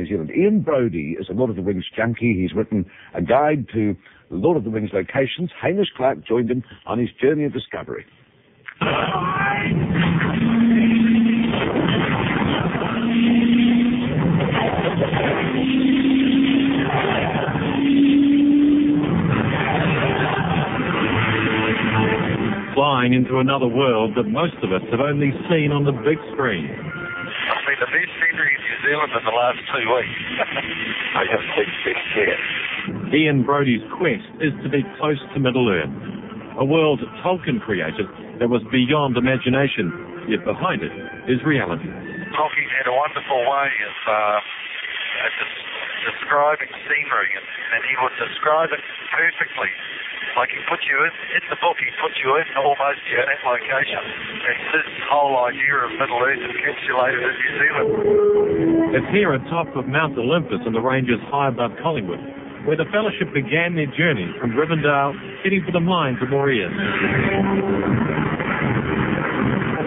New Zealand. Ian Brodie is a Lord of the Rings junkie. He's written a guide to Lord of the Rings locations. Hamish Clark joined him on his journey of discovery. Flying into another world that most of us have only seen on the big screen. I've seen the best scenery in New Zealand in the last 2 weeks. I have seen best here. Ian Brodie's quest is to be close to Middle-earth, a world Tolkien created that was beyond imagination, yet behind it is reality. Tolkien had a wonderful way of describing scenery, and he would describe it perfectly. Like he put you in the book, he put you in almost in that location. It's this whole idea of Middle-earth encapsulated in New Zealand. It's here atop of Mount Olympus in the ranges high above Collingwood, where the fellowship began their journey from Rivendell, heading for the mines of Moria.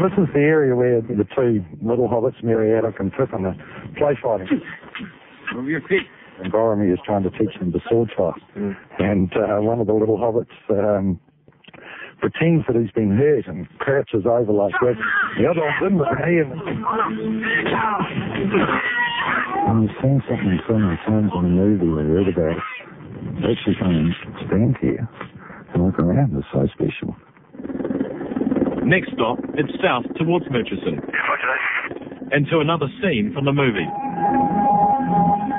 This is the area where the two little hobbits, Meriadoc and Pippin, are play fighting. Move your feet. And Boromir is trying to teach them to sword fight. And one of the little hobbits pretends that he's been hurt and crouches over like that. The other one didn't, and you've seen something so many times in the movie where you read about it. Actually coming stand here and look around is so special. Next stop, it's south towards Murchison, and to another scene from the movie.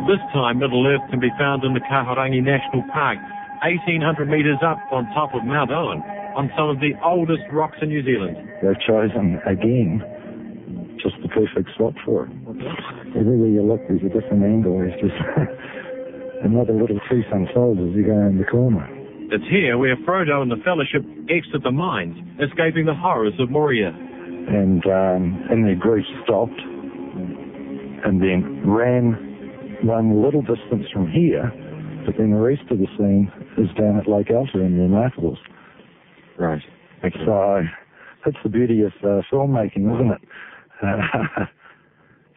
This time, Middle-earth can be found in the Kahurangi National Park, 1,800 metres up on top of Mount Owen, on some of the oldest rocks in New Zealand. They've chosen, again, just the perfect spot for it. Everywhere you look, there's a different angle. There's just another little tree unfolds as you go around the corner. It's here where Frodo and the Fellowship exit the mines, escaping the horrors of Moria. And their group stopped and then ran one little distance from here, but then the rest of the scene is down at Lake Alta in the Remarkables. Right. Okay. So that's the beauty of filmmaking, isn't it?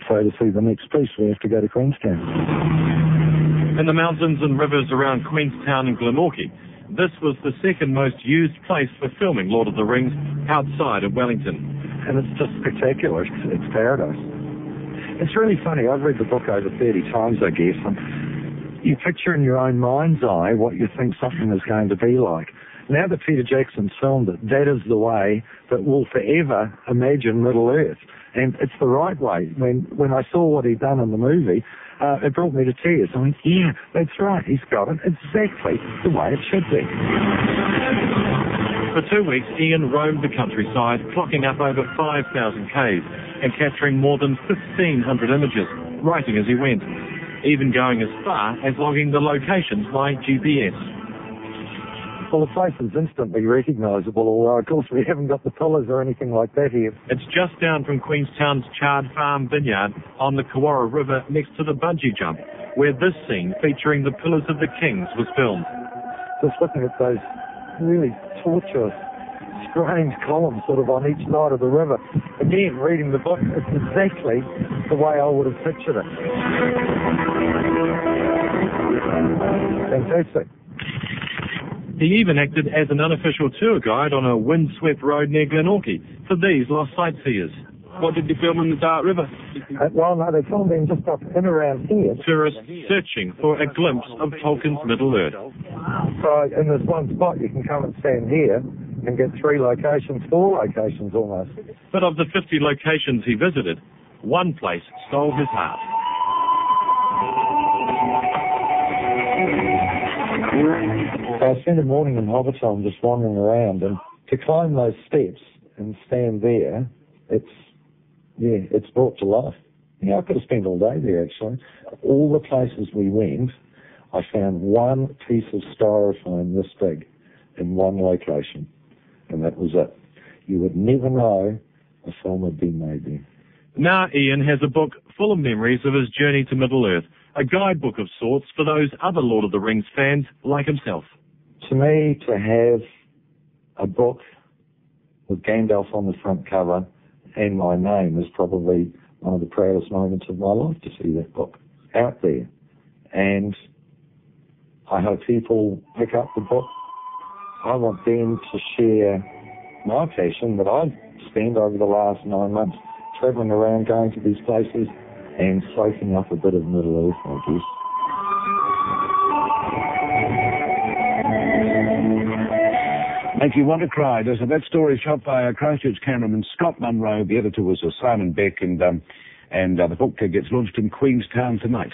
So to see the next piece, we have to go to Queenstown. In the mountains and rivers around Queenstown and Glenorchy, this was the second most used place for filming Lord of the Rings outside of Wellington. And it's just spectacular. It's paradise. It's really funny. I've read the book over 30 times, I guess, and you picture in your own mind's eye what you think something is going to be like. Now that Peter Jackson's filmed it, that is the way that we'll forever imagine Middle-earth. And it's the right way. When I saw what he'd done in the movie, it brought me to tears. I went, yeah, that's right. He's got it exactly the way it should be. For 2 weeks, Ian roamed the countryside, clocking up over 5,000 Ks and capturing more than 1,500 images, writing as he went, even going as far as logging the locations by GPS. Well, the place is instantly recognisable, although, of course, we haven't got the pillars or anything like that here. It's just down from Queenstown's Chard Farm Vineyard on the Kawara River next to the bungee jump, where this scene featuring the Pillars of the Kings was filmed. Just looking at those really tortuous, strange columns sort of on each side of the river. Again, reading the book, it's exactly the way I would have pictured it. Fantastic. He even acted as an unofficial tour guide on a windswept road near Glenorchy for these lost sightseers. What did you film in the Dark River? Well, no, they filmed him just up in around here. Tourists searching for a glimpse of Tolkien's Middle-earth. So in this one spot, you can come and stand here and get 3 locations, 4 locations almost. But of the 50 locations he visited, one place stole his heart. I spent a morning in Hobbiton just wandering around, and to climb those steps and stand there, it's brought to life. I could have spent all day there, actually. All the places we went, I found one piece of styrofoam this big in one location, and that was it. You would never know a film had been made there. Now Ian has a book full of memories of his journey to Middle-earth, a guidebook of sorts for those other Lord of the Rings fans like himself. To me, to have a book with Gandalf on the front cover and my name is probably one of the proudest moments of my life, to see that book. out there. And I hope people pick up the book. I want them to share my passion that I've spent over the last 9 months travelling around, going to these places and soaking up a bit of Middle Earth, I guess. Make you want to cry, doesn't it? That story shot by Christchurch cameraman Scott Munro. The editor was Simon Beck, and the book gets launched in Queenstown tonight.